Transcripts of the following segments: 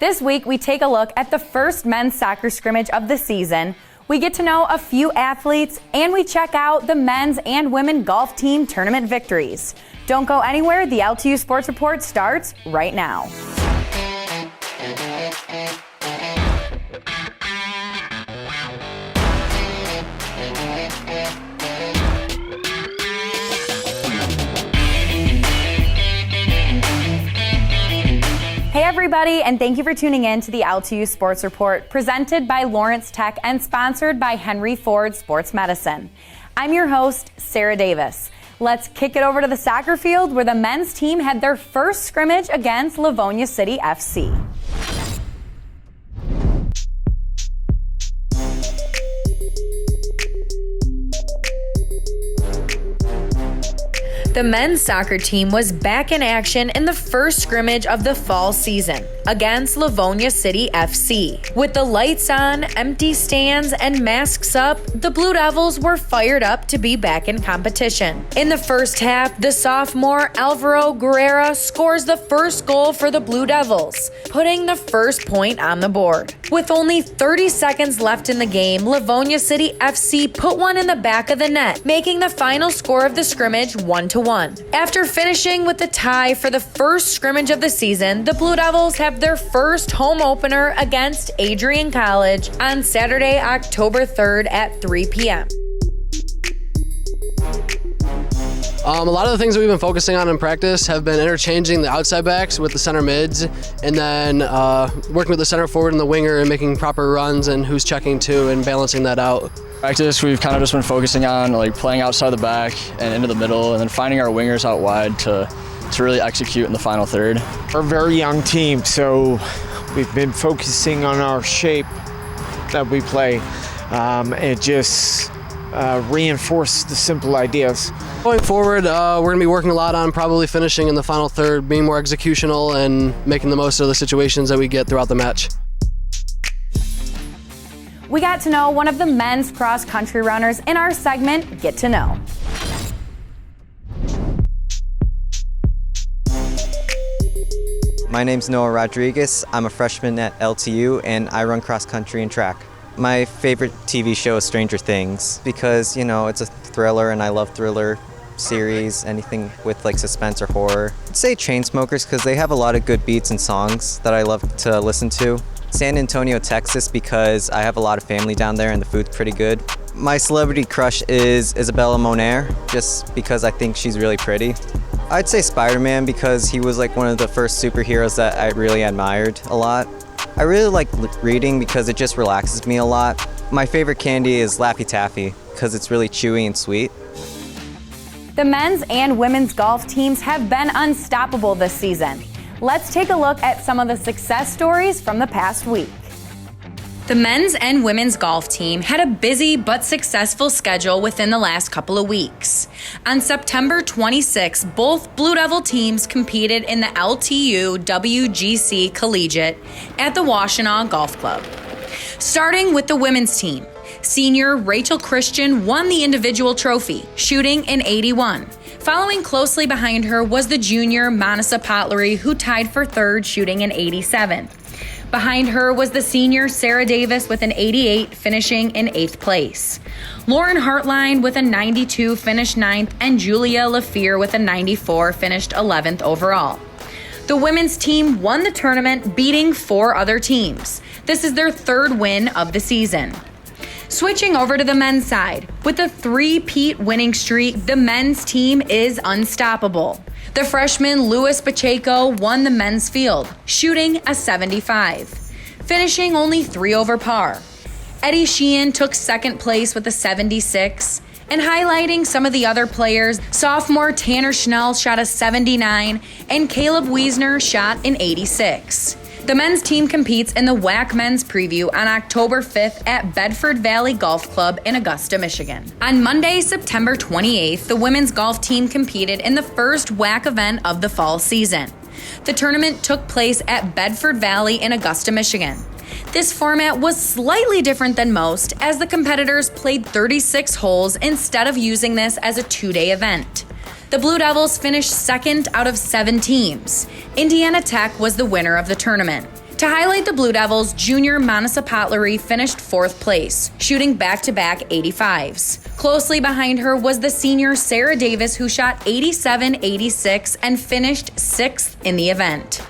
This week, we take a look at the first men's soccer scrimmage of the season. We get to know a few athletes, and we check out the men's and women golf team tournament victories. Don't go anywhere. The LTU Sports Report starts right now. Hey everybody, and thank you for tuning in to the LTU Sports Report, presented by Lawrence Tech and sponsored by Henry Ford Sports Medicine. I'm your host, Sarah Davis. Let's kick it over to the soccer field where the men's team had their first scrimmage against Livonia City FC. The men's soccer team was back in action in the first scrimmage of the fall season against Livonia City FC. With the lights on, empty stands, and masks up, the Blue Devils were fired up to be back in competition. In the first half, the sophomore Alvaro Guerrera scores the first goal for the Blue Devils, putting the first point on the board. With only 30 seconds left in the game, Livonia City FC put one in the back of the net, making the final score of the scrimmage 1-1. After finishing with the tie for the first scrimmage of the season, the Blue Devils have their first home opener against Adrian College on Saturday, October 3rd at 3 p.m. A lot of the things that we've been focusing on in practice have been interchanging the outside backs with the center mids, and then working with the center forward and the winger and making proper runs and who's checking to and balancing that out. Practice, we've kind of just been focusing on playing outside the back and into the middle, and then finding our wingers out wide to really execute in the final third. We're a very young team, so we've been focusing on our shape that we play. It just reinforced the simple ideas. Going forward, we're going to be working a lot on probably finishing in the final third, being more executional and making the most of the situations that we get throughout the match. We got to know one of the men's cross-country runners in our segment, Get to Know. My name's Noah Rodriguez. I'm a freshman at LTU, and I run cross-country and track. My favorite TV show is Stranger Things because, it's a thriller, and I love thriller series, anything with suspense or horror. I'd say Chainsmokers because they have a lot of good beats and songs that I love to listen to. San Antonio, Texas, because I have a lot of family down there and the food's pretty good. My celebrity crush is ISABELA MONER, just because I think she's really pretty. I'd say Spider-Man because he was one of the first superheroes that I really admired a lot. I really like reading because it just relaxes me a lot. My favorite candy is Laffy Taffy because it's really chewy and sweet. The men's and women's golf teams have been unstoppable this season. Let's take a look at some of the success stories from the past week. The men's and women's golf team had a busy but successful schedule within the last couple of weeks. On September 26, both Blue Devil teams competed in the LTU WGC Collegiate at the Washtenaw Golf Club. Starting with the women's team, senior Rachel Christian won the individual trophy, shooting an 81. Following closely behind her was the junior Manasa Potlery, who tied for third, shooting an 87. Behind her was the senior Sarah Davis with an 88, finishing in 8th place. Lauren Hartline with a 92 finished 9th, and Julia Lafere with a 94 finished 11th overall. The women's team won the tournament, beating 4 other teams. This is their third win of the season. Switching over to the men's side, with a 3-peat winning streak, the men's team is unstoppable. The freshman Luis Pacheco won the men's field, shooting a 75, finishing only 3 over par. Eddie Sheehan took second place with a 76, and highlighting some of the other players, sophomore Tanner Schnell shot a 79, and Caleb Wiesner shot an 86. The men's team competes in the WAC Men's Preview on October 5th at Bedford Valley Golf Club in Augusta, Michigan. On Monday, September 28th, the women's golf team competed in the first WAC event of the fall season. The tournament took place at Bedford Valley in Augusta, Michigan. This format was slightly different than most, as the competitors played 36 holes instead of using this as a 2-day event. The Blue Devils finished second out of 7 teams. Indiana Tech was the winner of the tournament. To highlight the Blue Devils, junior Manasa Potlery finished 4th place, shooting back-to-back 85s. Closely behind her was the senior Sarah Davis, who shot 87-86 and finished 6th in the event.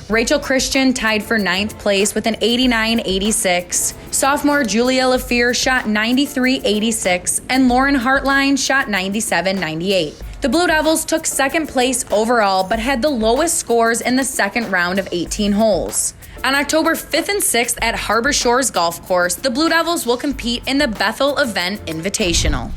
Rachel Christian tied for 9th place with an 89-86. Sophomore Julia Lafere shot 93-86, and Lauren Hartline shot 97-98. The Blue Devils took 2nd place overall, but had the lowest scores in the 2nd round of 18 holes. On October 5th and 6th at Harbor Shores Golf Course, the Blue Devils will compete in the Bethel Event Invitational.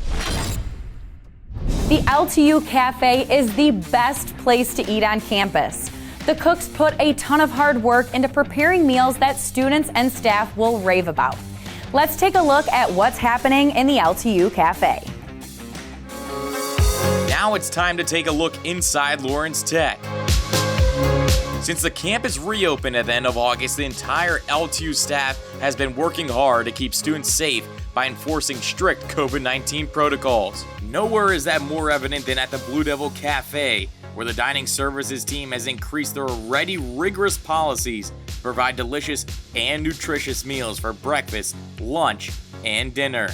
The LTU Cafe is the best place to eat on campus. The cooks put a ton of hard work into preparing meals that students and staff will rave about. Let's take a look at what's happening in the LTU Cafe. Now it's time to take a look inside Lawrence Tech. Since the campus reopened at the end of August, the entire LTU staff has been working hard to keep students safe by enforcing strict COVID-19 protocols. Nowhere is that more evident than at the Blue Devil Cafe, where the dining services team has increased their already rigorous policies to provide delicious and nutritious meals for breakfast, lunch, and dinner.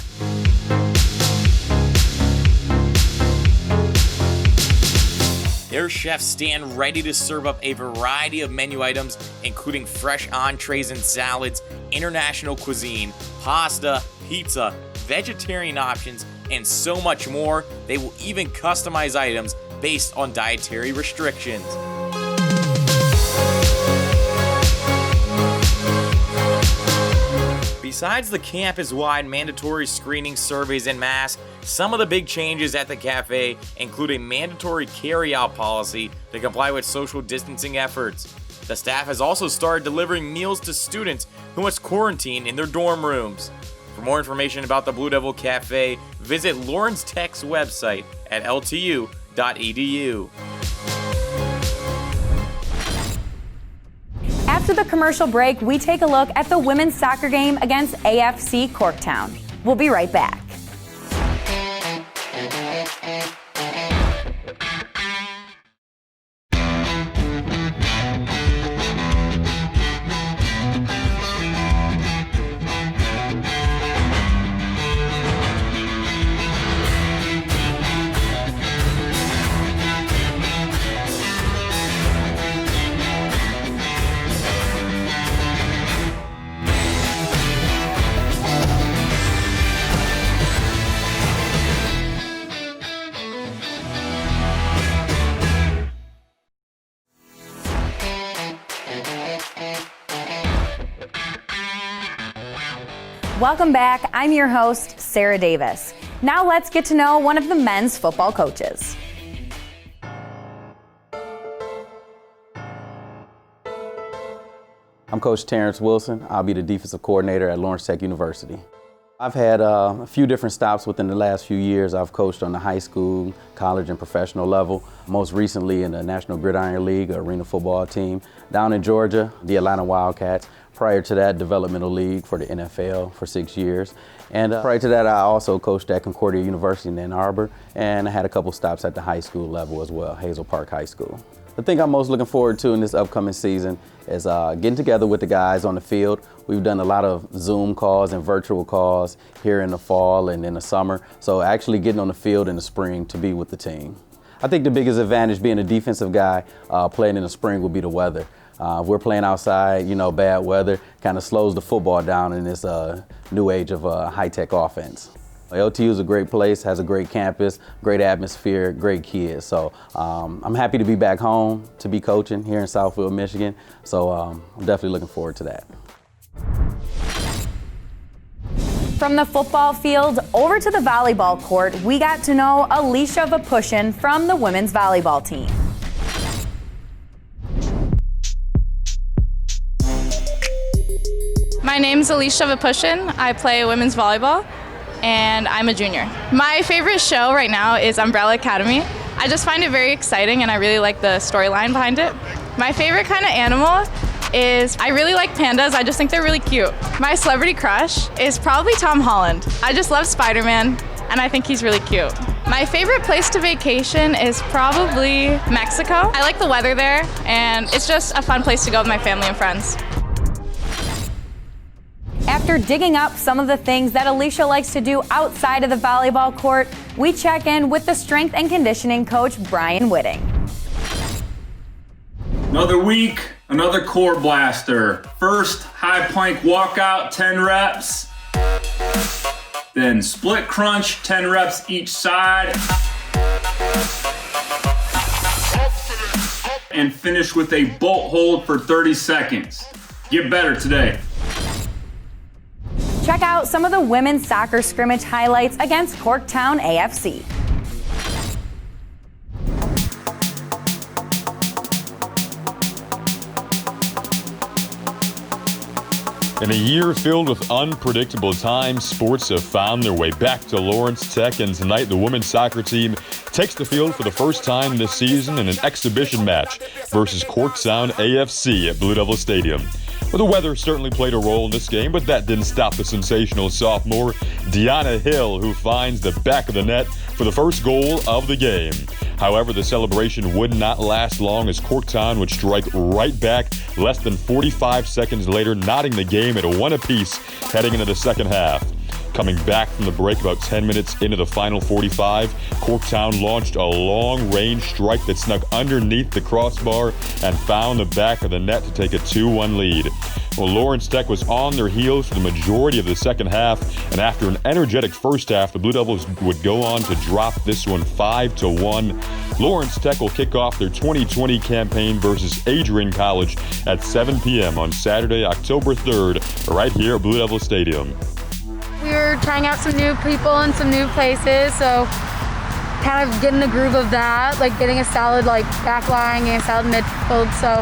Their chefs stand ready to serve up a variety of menu items, including fresh entrees and salads, international cuisine, pasta, pizza, vegetarian options, and so much more. They will even customize items based on dietary restrictions. Besides the campus-wide mandatory screening, surveys, and masks, some of the big changes at the cafe include a mandatory carry-out policy to comply with social distancing efforts. The staff has also started delivering meals to students who must quarantine in their dorm rooms. For more information about the Blue Devil Cafe, visit Lawrence Tech's website at ltu.edu. After the commercial break, we take a look at the women's soccer game against AFC Corktown. We'll be right back. Welcome back. I'm your host, Sarah Davis. Now let's get to know one of the men's football coaches. I'm Coach Terrence Wilson. I'll be the defensive coordinator at Lawrence Tech University. I've had a few different stops within the last few years. I've coached on the high school, college, and professional level. Most recently in the National Gridiron League, arena football team. Down in Georgia, the Atlanta Wildcats. Prior to that, developmental league for the NFL for 6 years. And prior to that, I also coached at Concordia University in Ann Arbor, and I had a couple stops at the high school level as well, Hazel Park High School. The thing I'm most looking forward to in this upcoming season is getting together with the guys on the field. We've done a lot of Zoom calls and virtual calls here in the fall and in the summer, so actually getting on the field in the spring to be with the team. I think the biggest advantage being a defensive guy playing in the spring will be the weather. If we're playing outside, bad weather kind of slows the football down in this new age of high-tech offense. LTU is a great place, has a great campus, great atmosphere, great kids. So I'm happy to be back home to be coaching here in Southfield, Michigan. So I'm definitely looking forward to that. From the football field over to the volleyball court, we got to know Alicia Vapushin from the women's volleyball team. My name's Alicia Vapushin. I play women's volleyball, and I'm a junior. My favorite show right now is Umbrella Academy. I just find it very exciting, and I really like the storyline behind it. My favorite kind of animal is, I really like pandas. I just think they're really cute. My celebrity crush is probably Tom Holland. I just love SPIDERMAN, and I think he's really cute. My favorite place to vacation is probably Mexico. I like the weather there, and it's just a fun place to go with my family and friends. After digging up some of the things that Alicia likes to do outside of the volleyball court, we check in with the strength and conditioning coach, Brian Whitting. Another week, another core blaster. First, high plank walkout, 10 reps. Then split crunch, 10 reps each side. And finish with a bolt hold for 30 seconds. Get better today. Check out some of the women's soccer scrimmage highlights against Corktown AFC. In a year filled with unpredictable times, sports have found their way back to Lawrence Tech, and tonight the women's soccer team takes the field for the first time this season in an exhibition match versus Corktown AFC at Blue Devil Stadium. Well, the weather certainly played a role in this game, but that didn't stop the sensational sophomore Deanna Hill, who finds the back of the net for the first goal of the game. However, the celebration would not last long as Corktown would strike right back less than 45 seconds later, knotting the game at a 1 apiece heading into the second half. Coming back from the break about 10 minutes into the final 45, Corktown launched a long-range strike that snuck underneath the crossbar and found the back of the net to take a 2-1 lead. Well, Lawrence Tech was on their heels for the majority of the second half, and after an energetic first half, the Blue Devils would go on to drop this one 5-1. Lawrence Tech will kick off their 2020 campaign versus Adrian College at 7 p.m. on Saturday, October 3rd, right here at Blue Devil Stadium. We were trying out some new people and some new places, so kind of getting the groove of that, like getting a solid back line and a solid midfield. So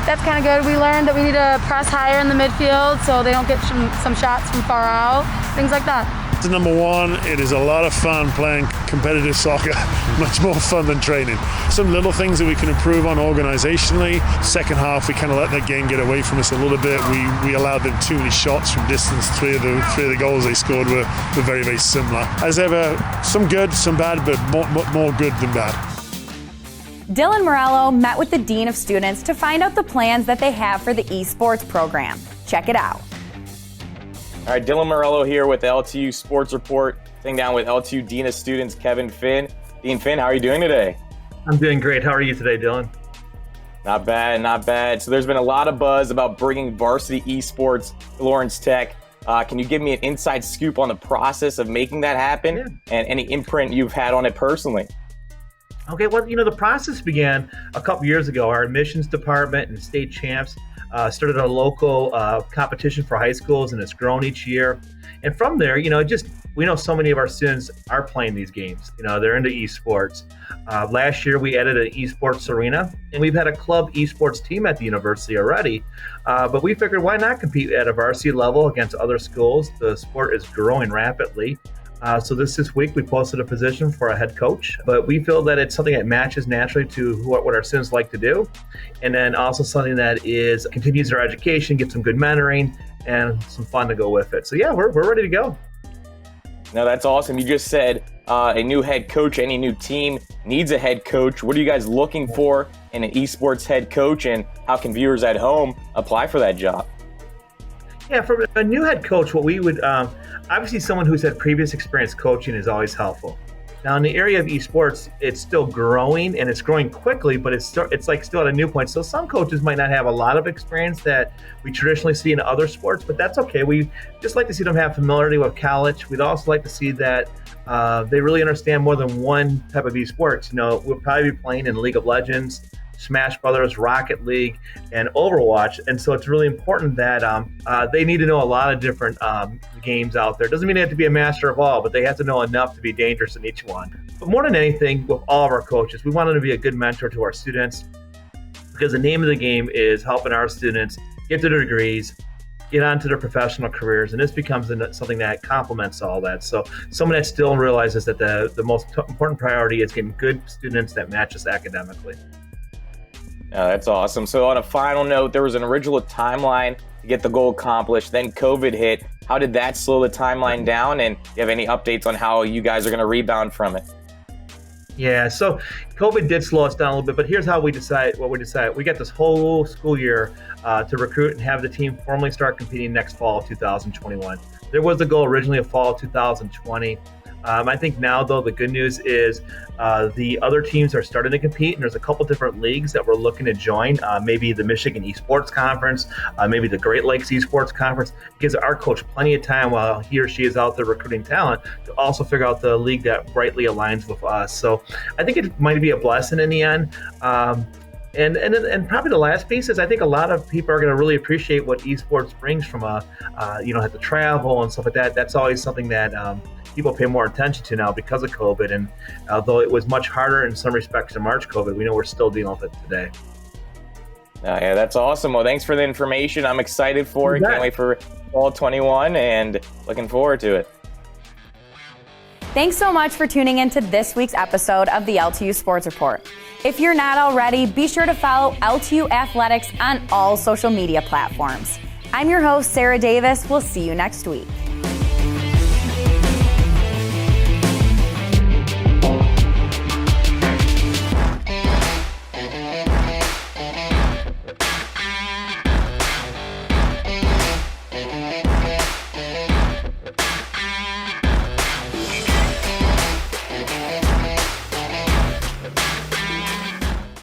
that's kind of good. We learned that we need to press higher in the midfield so they don't get some shots from far out, things like that. Number one, it is a lot of fun playing competitive soccer, much more fun than training. Some little things that we can improve on organizationally. Second half, we kind of let that game get away from us a little bit. We allowed them too many shots from distance. Three of the goals they scored were very, very similar. As ever, some good, some bad, but more good than bad. Dylan Morello met with the Dean of Students to find out the plans that they have for the esports program. Check it out. All right, Dylan Morello here with the LTU Sports Report, sitting down with LTU Dean of Students, Kevin Finn. Dean Finn, how are you doing today? I'm doing great. How are you today, Dylan? Not bad, not bad. So there's been a lot of buzz about bringing varsity esports to Lawrence Tech. Can you give me an inside scoop on the process of making that happen and any imprint you've had on it personally? Okay, well, the process began a couple years ago. Our admissions department and state champs started a local competition for high schools, and it's grown each year. And from there, we know so many of our students are playing these games. They're into esports. Last year, we added an esports arena, and we've had a club esports team at the university already. But we figured, why not compete at a varsity level against other schools? The sport is growing rapidly. So this week we posted a position for a head coach, but we feel that it's something that matches naturally to what our students like to do. And then also something that continues their education, gets some good mentoring and some fun to go with it. So yeah, we're ready to go. No, that's awesome. You just said a new head coach, any new team needs a head coach. What are you guys looking for in an esports head coach, and how can viewers at home apply for that job? Yeah, for a new head coach, what we would obviously someone who's had previous experience coaching is always helpful. Now, in the area of esports, it's still growing, and it's growing quickly, but it's still at a new point. So some coaches might not have a lot of experience that we traditionally see in other sports, but that's okay. We just like to see them have familiarity with college. We'd also like to see that they really understand more than one type of esports. We'll probably be playing in League of Legends, Smash Brothers, Rocket League, and Overwatch. And so it's really important that they need to know a lot of different games out there. Doesn't mean they have to be a master of all, but they have to know enough to be dangerous in each one. But more than anything, with all of our coaches, we want them to be a good mentor to our students, because the name of the game is helping our students get their degrees, get onto their professional careers, and this becomes something that complements all that. So someone that still realizes that the most important priority is getting good students that match us academically. That's awesome. So on a final note, there was an original timeline to get the goal accomplished. Then COVID hit. How did that slow the timeline down? And do you have any updates on how you guys are going to rebound from it? Yeah, so COVID did slow us down a little bit, but here's how we decide what we decided. We got this whole school year to recruit and have the team formally start competing next fall of 2021. There was the goal originally of fall of 2020. I think now, though, the good news is the other teams are starting to compete, and there's a couple different leagues that we're looking to join. Maybe the Michigan Esports Conference, maybe the Great Lakes Esports Conference. Gives our coach plenty of time while he or she is out there recruiting talent to also figure out the league that rightly aligns with us. So I think it might be a blessing in the end. And probably the last piece is I think a lot of people are going to really appreciate what esports brings from have to travel and stuff like that. That's always something that people pay more attention to now because of COVID. And although it was much harder in some respects to March COVID, we know we're still dealing with it today. Yeah, that's awesome. Well, thanks for the information. I'm excited for it. Can't wait for Fall 21 and looking forward to it. Thanks so much for tuning into this week's episode of the LTU Sports Report. If you're not already, be sure to follow LTU Athletics on all social media platforms. I'm your host, Sarah Davis. We'll see you next week.